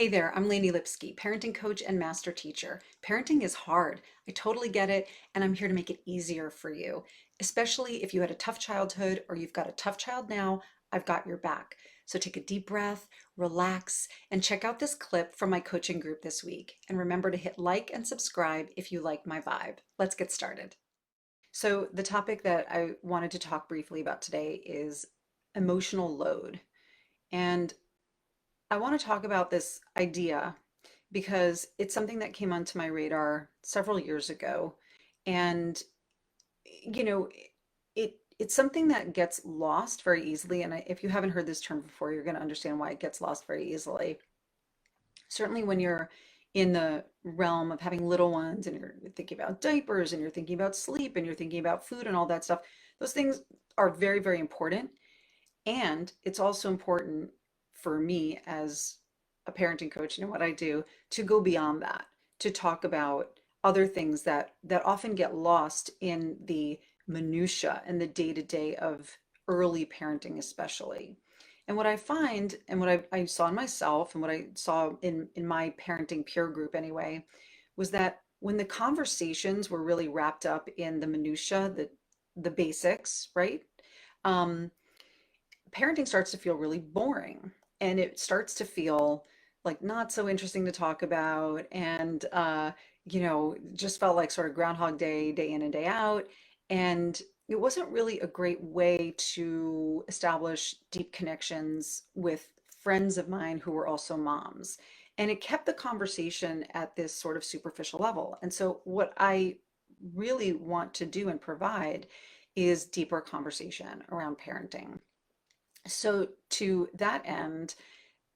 Hey there, I'm Lainey Lipsky, parenting coach and master teacher. Parenting is hard. I totally get it, and I'm here to make it easier for you. Especially if you had a tough childhood or you've got a tough child now, I've got your back. So take a deep breath, relax, and check out this clip from my coaching group this week. And remember to hit like and subscribe if you like my vibe. Let's get started. So, the topic that I wanted to talk briefly about today is emotional load. And I want to talk about this idea because it's something that came onto my radar several years ago. And, you know, it's something that gets lost very easily. And if you haven't heard this term before, you're going to understand why it gets lost very easily. Certainly when you're in the realm of having little ones and you're thinking about diapers and you're thinking about sleep and you're thinking about food and all that stuff, those things are very, very important. And it's also important for me as a parenting coach and what I do to go beyond that, to talk about other things that often get lost in the minutia and the day-to-day of early parenting, especially. And what I find, and what I saw in myself, and what I saw in my parenting peer group anyway, was that when the conversations were really wrapped up in the minutia, the basics, right? Um, Parenting starts to feel really boring and it starts to feel like not so interesting to talk about and just felt like sort of groundhog day, day in and day out. And it wasn't really a great way to establish deep connections with friends of mine who were also moms, and it kept the conversation at this sort of superficial level. And so what I really want to do and provide is deeper conversation around parenting. So, to that end,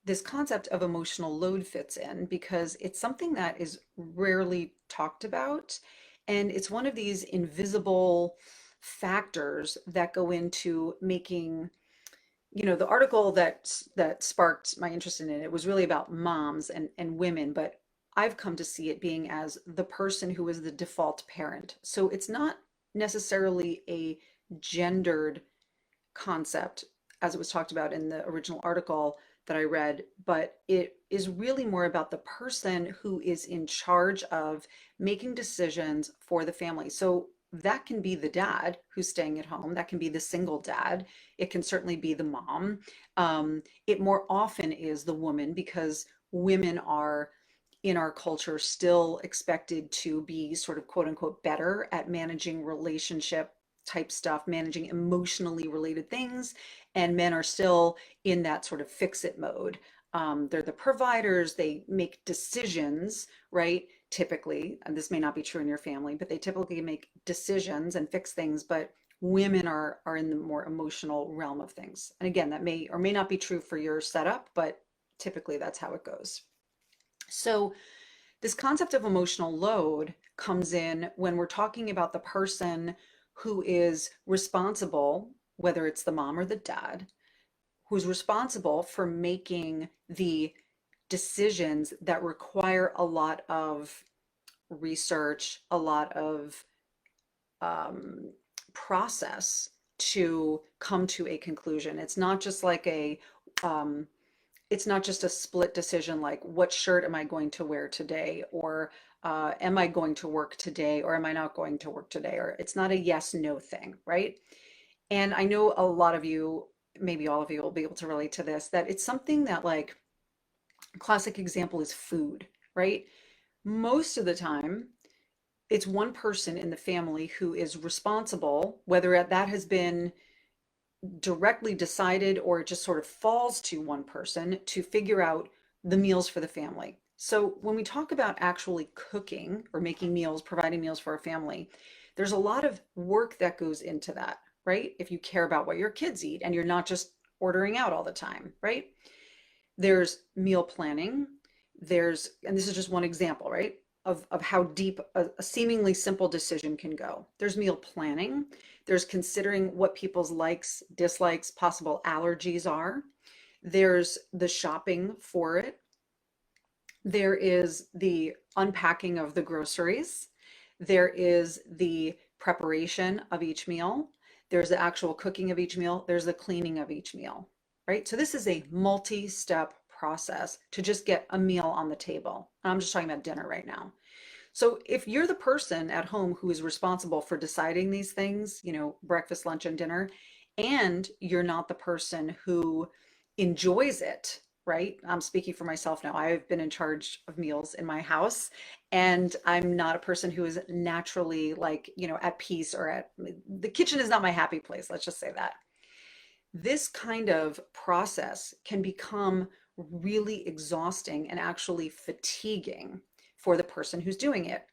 this concept of emotional load fits in because it's something that is rarely talked about. And it's one of these invisible factors that go into making, the article that sparked my interest in it was really about moms and women, but I've come to see it being as the person who is the default parent. So it's not necessarily a gendered concept as it was talked about in the original article that I read, but it is really more about the person who is in charge of making decisions for the family. So that can be the dad who's staying at home, that can be the single dad, it can certainly be the mom. It more often is the woman because women are in our culture still expected to be sort of quote unquote better at managing relationship type stuff, managing emotionally related things, and men are still in that sort of fix it mode. They're the providers, they make decisions, right? Typically, and this may not be true in your family, but they typically make decisions and fix things, but women are in the more emotional realm of things. And again, that may or may not be true for your setup, but typically that's how it goes. So this concept of emotional load comes in when we're talking about the person who is responsible, whether it's the mom or the dad, who's responsible for making the decisions that require a lot of research, a lot of um, process to come to a conclusion. Um, it's not just a split decision like what shirt am I going to wear today, or am I going to work today, or am I not going to work today, or it's not a yes no thing, right? And I know a lot of you, maybe all of you will be able to relate to this, that it's something that, like, a classic example is food, right? Most of the time it's one person in the family who is responsible, whether that has been directly decided or it just sort of falls to one person to figure out the meals for the family. So when we talk about actually cooking or making meals, providing meals for a family, there's a lot of work that goes into that, right? If you care about what your kids eat and you're not just ordering out all the time, right? There's meal planning. And this is just one example, right? Of how deep a seemingly simple decision can go. There's meal planning. There's considering what people's likes, dislikes, possible allergies are. There's the shopping for it. There is the unpacking of the groceries. There is the preparation of each meal. There's the actual cooking of each meal. There's the cleaning of each meal, right? So this is a multi-step process to just get a meal on the table. I'm just talking about dinner right now. So if you're the person at home who is responsible for deciding these things, breakfast, lunch, and dinner, and you're not the person who enjoys it, right? I'm speaking for myself now. I've been in charge of meals in my house, and I'm not a person who is naturally like, at peace or at the kitchen is not my happy place. Let's just say that. This kind of process can become really exhausting and actually fatiguing for the person who's doing it.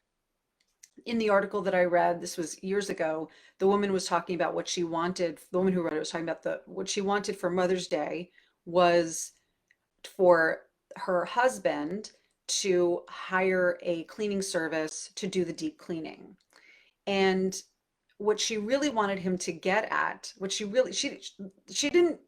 In the article that I read, this was years ago, the woman was talking about what she wanted. The woman who wrote it was talking about what she wanted for Mother's Day was for her husband to hire a cleaning service to do the deep cleaning. And what she really wanted him to get at, what she didn't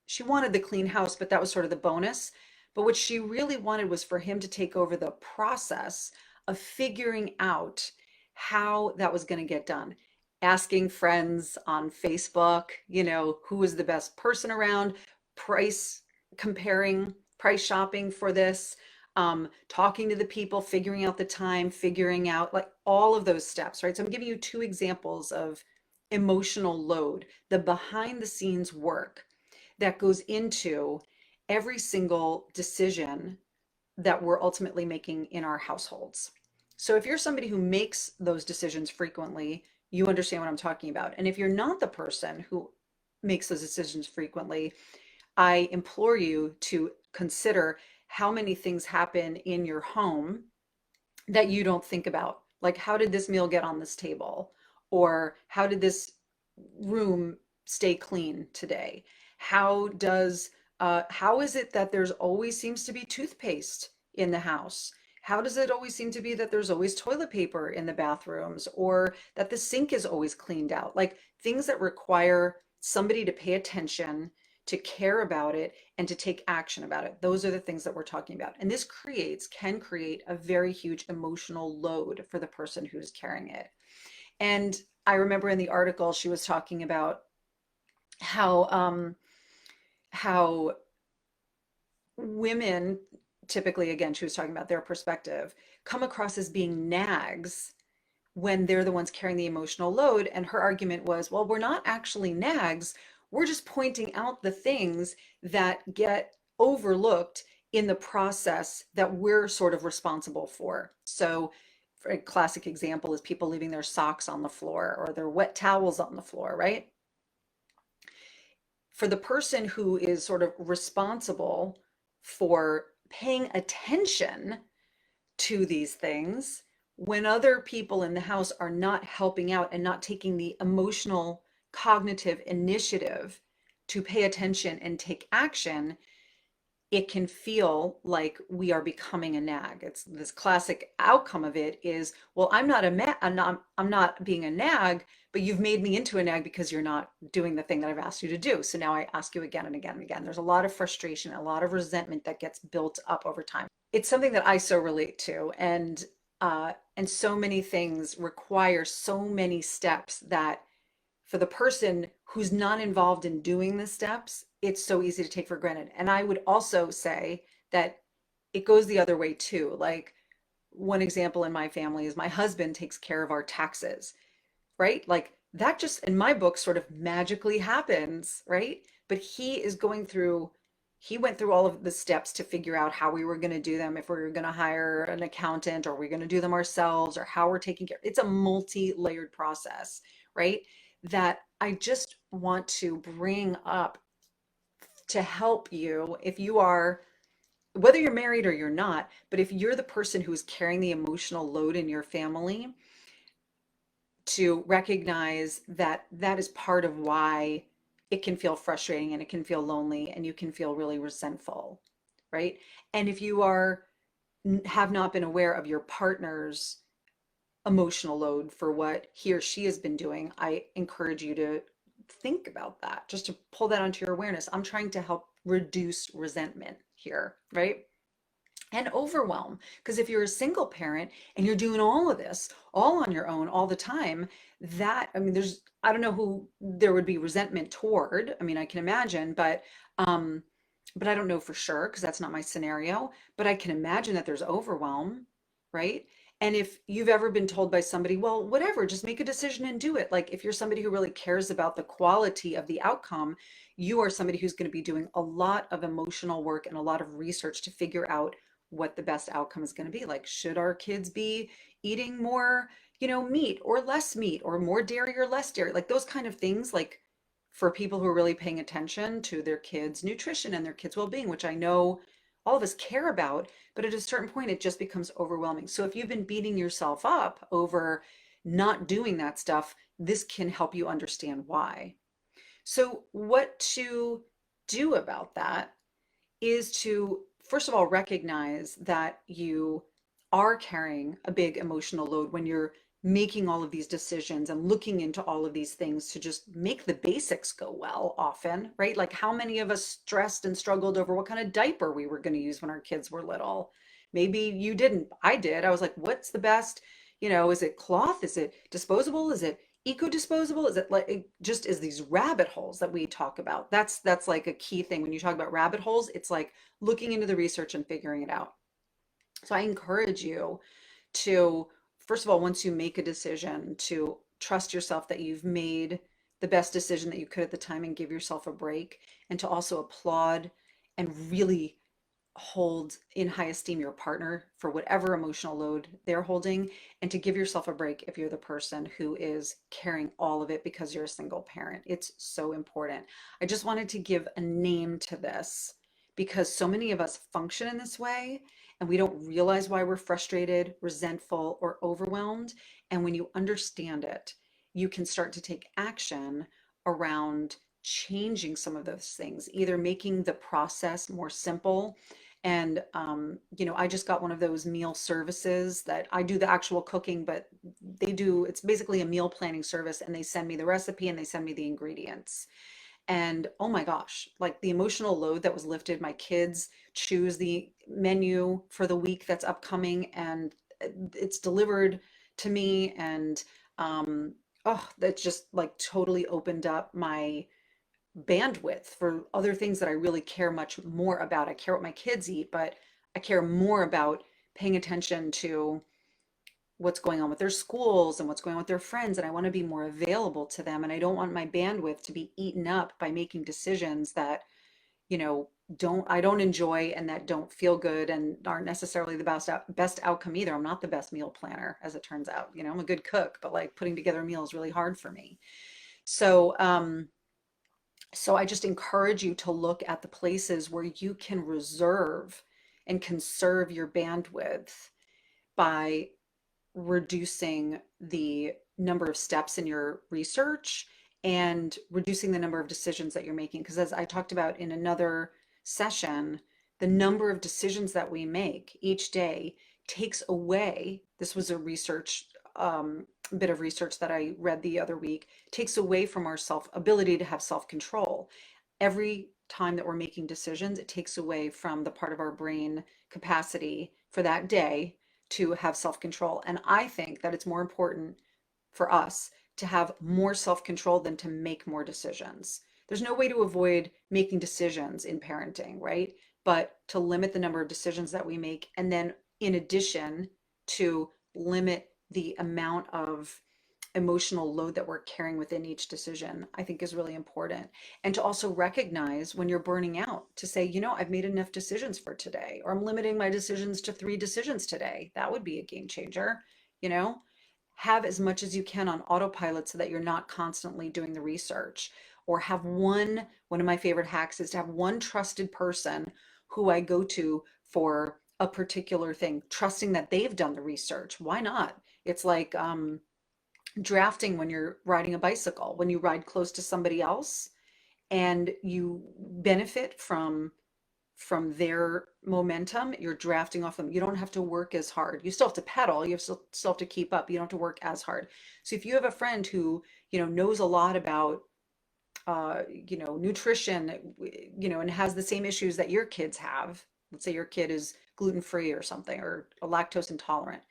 she wanted the clean house, but that was sort of the bonus. But what she really wanted was for him to take over the process of figuring out how that was going to get done. Asking friends on Facebook, who was the best person around, price comparing, price shopping for this, talking to the people, figuring out the time, figuring out like all of those steps, right? So I'm giving you two examples of emotional load, the behind the scenes work that goes into every single decision that we're ultimately making in our households. So if you're somebody who makes those decisions frequently, you understand what I'm talking about. And if you're not the person who makes those decisions frequently, I implore you to consider how many things happen in your home that you don't think about. Like, how did this meal get on this table? Or how did this room stay clean today? How is it that there's always seems to be toothpaste in the house? How does it always seem to be that there's always toilet paper in the bathrooms or that the sink is always cleaned out? Like things that require somebody to pay attention, to care about it, and to take action about it. Those are the things that we're talking about. And this can create a very huge emotional load for the person who's carrying it. And I remember in the article, she was talking about how women typically, again, she was talking about their perspective, come across as being nags when they're the ones carrying the emotional load. And her argument was, well, we're not actually nags. We're just pointing out the things that get overlooked in the process that we're sort of responsible for. So, for a classic example is people leaving their socks on the floor or their wet towels on the floor, right? For the person who is sort of responsible for paying attention to these things, when other people in the house are not helping out and not taking the emotional, cognitive initiative to pay attention and take action, it can feel like we are becoming a nag. It's this classic outcome of it is, well, I'm not being a nag, but you've made me into a nag because you're not doing the thing that I've asked you to do. So now I ask you again and again and again. There's a lot of frustration, a lot of resentment that gets built up over time. It's something that I so relate to, and so many things require so many steps that for the person who's not involved in doing the steps, it's so easy to take for granted. And I would also say that it goes the other way too. Like one example in my family is my husband takes care of our taxes, right? Like that just in my book sort of magically happens, right? But he went through all of the steps to figure out how we were going to do them, if we were going to hire an accountant or we're going to do them ourselves or how we're taking care. It's a multi-layered process, right? That I just want to bring up to help you if you are, whether you're married or you're not, but if you're the person who is carrying the emotional load in your family, to recognize that that is part of why it can feel frustrating and it can feel lonely and you can feel really resentful, right? And if you have not been aware of your partner's emotional load for what he or she has been doing, I encourage you to think about that, just to pull that onto your awareness. I'm trying to help reduce resentment here, right? And overwhelm. Because if you're a single parent and you're doing all of this all on your own all the time, I mean, I don't know who there would be resentment toward. I mean, I can imagine, but but I don't know for sure because that's not my scenario. But I can imagine that there's overwhelm, right? And if you've ever been told by somebody, well, whatever, just make a decision and do it. Like if you're somebody who really cares about the quality of the outcome, you are somebody who's going to be doing a lot of emotional work and a lot of research to figure out what the best outcome is going to be. Like, should our kids be eating more, meat or less meat or more dairy or less dairy? Like those kind of things, like for people who are really paying attention to their kids' nutrition and their kids' well-being, which I know all of us care about, but at a certain point it just becomes overwhelming. So if you've been beating yourself up over not doing that stuff, this can help you understand why. So what to do about that is to, first of all, recognize that you are carrying a big emotional load when you're making all of these decisions and looking into all of these things to just make the basics go well often, right? Like how many of us stressed and struggled over what kind of diaper we were going to use when our kids were little? Maybe you didn't. I did. I was like, what's the best? Is it cloth? Is it disposable? Is it eco-disposable? Is it like it just is these rabbit holes that we talk about? That's like a key thing when you talk about rabbit holes. It's like looking into the research and figuring it out. So I encourage you to, first of all, once you make a decision, to trust yourself that you've made the best decision that you could at the time and give yourself a break, and to also applaud and really hold in high esteem your partner for whatever emotional load they're holding, and to give yourself a break if you're the person who is carrying all of it because you're a single parent. It's so important. I just wanted to give a name to this because so many of us function in this way and we don't realize why we're frustrated, resentful, or overwhelmed. And when you understand it, you can start to take action around changing some of those things, either making the process more simple. And, I just got one of those meal services that I do the actual cooking, but it's basically a meal planning service, and they send me the recipe and they send me the ingredients. And oh my gosh, like the emotional load that was lifted, my kids choose the menu for the week that's upcoming and it's delivered to me. And, oh, that just like totally opened up my bandwidth for other things that I really care much more about. I care what my kids eat, but I care more about paying attention to what's going on with their schools and what's going on with their friends. And I want to be more available to them. And I don't want my bandwidth to be eaten up by making decisions that, you know, I don't enjoy and that don't feel good and aren't necessarily the best outcome either. I'm not the best meal planner, as it turns out. I'm a good cook, but like putting together a meal is really hard for me. So, so I just encourage you to look at the places where you can reserve and conserve your bandwidth by reducing the number of steps in your research and reducing the number of decisions that you're making. Because as I talked about in another session, the number of decisions that we make each day takes away, this was a bit of research that I read the other week, takes away from our self ability to have self control. Every time that we're making decisions, it takes away from the part of our brain capacity for that day to have self control. And I think that it's more important for us to have more self control than to make more decisions. There's no way to avoid making decisions in parenting, right? But to limit the number of decisions that we make, and then in addition, to limit the amount of emotional load that we're carrying within each decision, I think is really important. And to also recognize when you're burning out, to say, I've made enough decisions for today, or I'm limiting my decisions to 3 decisions today. That would be a game changer. You know, have as much as you can on autopilot so that you're not constantly doing the research. Or have one of my favorite hacks is to have one trusted person who I go to for a particular thing, trusting that they've done the research. Why not? It's like, drafting when you're riding a bicycle, when you ride close to somebody else and you benefit from their momentum, you're drafting off them. You don't have to work as hard. You still have to pedal, still have to keep up. You don't have to work as hard. So if you have a friend who, knows a lot about nutrition, and has the same issues that your kids have, let's say your kid is gluten free or something or lactose intolerant,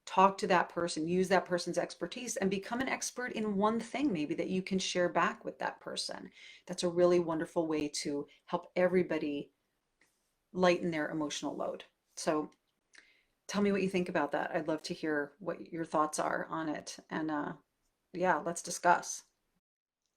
talk to that person, use that person's expertise, and become an expert in one thing maybe that you can share back with that person. That's a really wonderful way to help everybody lighten their emotional load. So tell me what you think about that. I'd love to hear what your thoughts are on it. And yeah, let's discuss.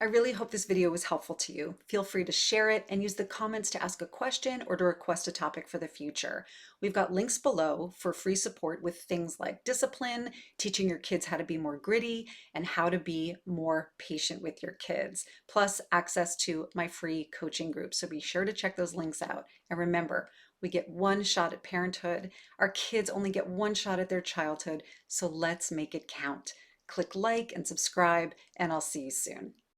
I really hope this video was helpful to you. Feel free to share it and use the comments to ask a question or to request a topic for the future. We've got links below for free support with things like discipline, teaching your kids how to be more gritty, and how to be more patient with your kids, plus access to my free coaching group. So be sure to check those links out. And remember, we get one shot at parenthood. Our kids only get one shot at their childhood. So let's make it count. Click like and subscribe, and I'll see you soon.